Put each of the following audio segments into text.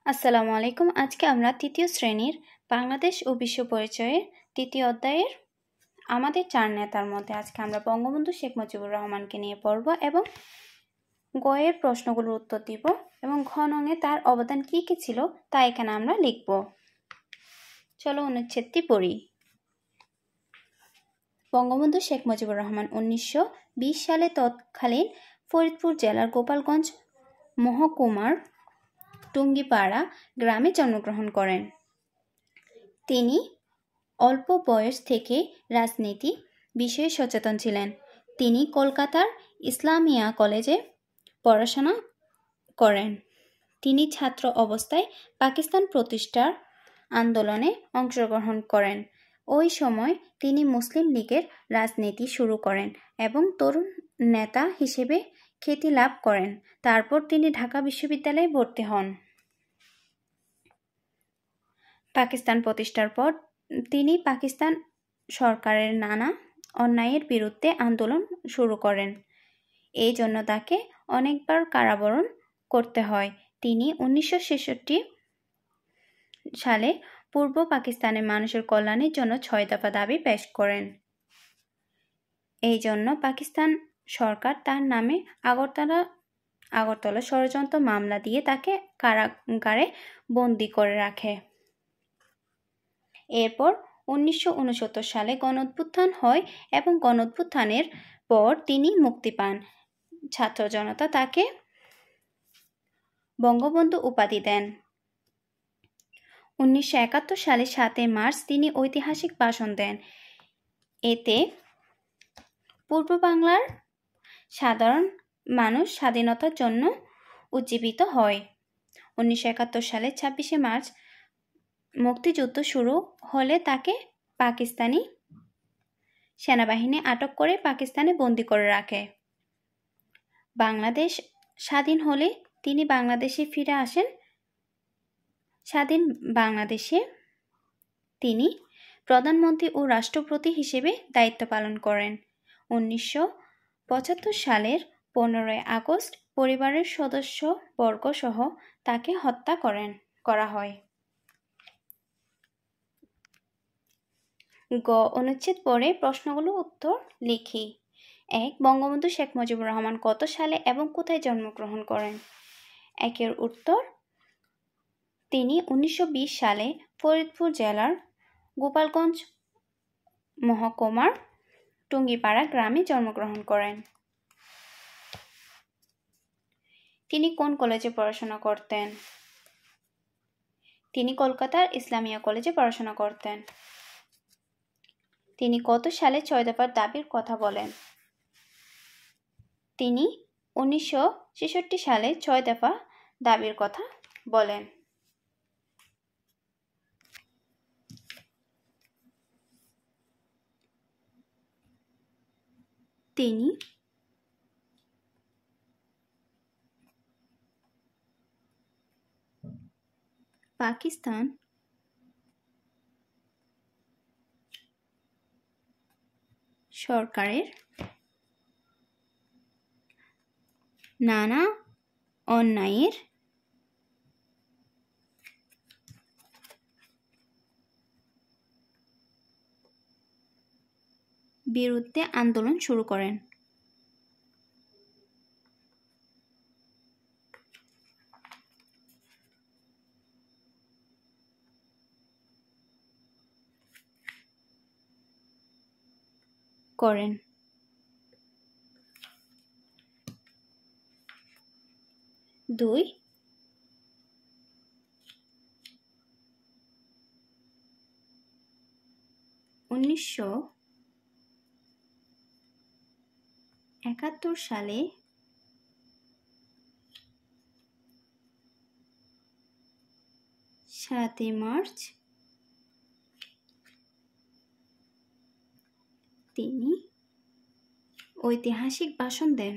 আসসালামু আলাইকুম। আজকে আমরা তৃতীয় শ্রেণীর বাংলাদেশ ও বিশ্ব পরিচয়ের তৃতীয় অধ্যায়ের আমাদের চার নেতার মধ্যে আজকে আমরা বঙ্গবন্ধু শেখ মুজিবুর রহমানকে নিয়ে পড়ব এবং গয়ের প্রশ্নগুলোর উত্তর দিব এবং ঘ নঙে তার অবদান কি কি ছিল তা এখানে আমরা লিখব। চলো অনুচ্ছেদটি পড়ি। বঙ্গবন্ধু শেখ মুজিবুর রহমান 1920 সালে তৎকালীন ফরিদপুর জেলার গোপালগঞ্জ মহকুমার টুঙ্গিপাড়া গ্রামে জন্মগ্রহণ করেন। তিনি অল্প বয়স থেকে রাজনীতি বিষয়ে সচেতন ছিলেন। তিনি কলকাতার ইসলামিয়া কলেজে পড়াশোনা করেন। তিনি ছাত্র অবস্থায় পাকিস্তান প্রতিষ্ঠার আন্দোলনে অংশগ্রহণ করেন। ওই সময় তিনি মুসলিম লীগের রাজনীতি শুরু করেন এবং তরুণ নেতা হিসেবে খ্যাতি লাভ করেন। তারপর তিনি ঢাকা বিশ্ববিদ্যালয়ে ভর্তি হন। পাকিস্তান প্রতিষ্ঠার পর তিনি পাকিস্তান সরকারের নানা অন্যায়ের বিরুদ্ধে আন্দোলন শুরু করেন। এই জন্য তাকে অনেকবার কারাবরণ করতে হয়। তিনি 1966 সালে পূর্ব পাকিস্তানের মানুষের কল্যাণের জন্য 6 দফা দাবি পেশ করেন। এই জন্য পাকিস্তান সরকার তার নামে আগরতলা ষড়যন্ত্র মামলা দিয়ে তাকে কারাগারে বন্দী করে রাখে। এরপর 1969 সালে গণঅভ্যুত্থান হয় এবং গণঅভ্যুত্থানের পর তিনি মুক্তি পান। ছাত্র জনতা তাকে বঙ্গবন্ধু উপাধি দেন। 1971 সালে 7 মার্চ তিনি ঐতিহাসিক ভাষণ দেন। এতে পূর্ব বাংলার সাধারণ মানুষ স্বাধীনতার জন্য উজ্জীবিত হয়। 1971 সালে 26 মার্চ মুক্তিযুদ্ধ শুরু হলে তাকে পাকিস্তানি সেনাবাহিনী আটক করে পাকিস্তানে বন্দী করে রাখে। বাংলাদেশ স্বাধীন হলে তিনি বাংলাদেশে ফিরে আসেন। স্বাধীন বাংলাদেশে তিনি প্রধানমন্ত্রী ও রাষ্ট্রপতি হিসেবে দায়িত্ব পালন করেন। 1975 সালের 15 আগস্ট পরিবারের সদস্য বর্গ সহ তাকে হত্যা করা হয়। গ অনুচ্ছেদ পরে প্রশ্নগুলো উত্তর লিখি। 1. বঙ্গবন্ধু শেখ মুজিবুর রহমান কত সালে এবং কোথায় জন্মগ্রহণ করেন? 1 উত্তর, তিনি 1920 সালে ফরিদপুর জেলার গোপালগঞ্জ মহকুমার টুঙ্গিপাড়া গ্রামে জন্মগ্রহণ করেন। তিনি কোন কলেজে পড়াশোনা করতেন? তিনি কলকাতার ইসলামিয়া কলেজে পড়াশোনা করতেন। তিনি কত সালে 6 দফার দাবির কথা বলেন? তিনি 1966 সালে 6 দফা দাবির কথা বলেন। তিনি পাকিস্তান সরকারের নানা অন্যায়ের বিরুদ্ধে আন্দোলন শুরু করেন। দুই, 1971 সালে 7 মার্চ তিনি ঐতিহাসিক ভাষণ দেন।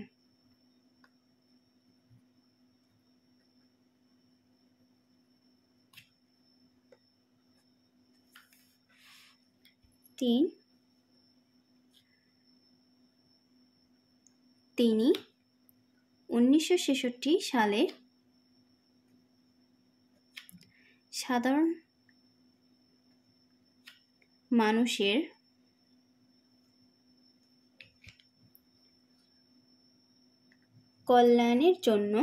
3, তিনি 1966 সালে সাধারণ মানুষের কল্যাণের জন্য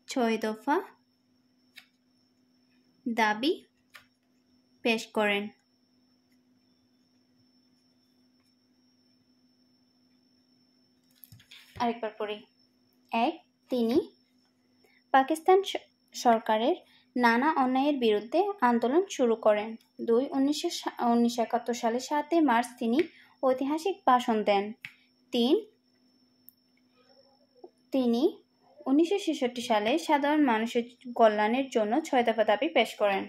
6 দফা দাবি পেশ করেন। আরেকবার পড়ি। 1. তিনি পাকিস্তান সরকারের নানা অন্যায়ের বিরুদ্ধে আন্দোলন শুরু করেন। 2. 1971 সালে 7 মার্চ তিনি ঐতিহাসিক ভাষণ দেন। 3. তিনি 1966 সালে সাধারণ মানুষের কল্যাণের জন্য 6 দফা দাবি পেশ করেন।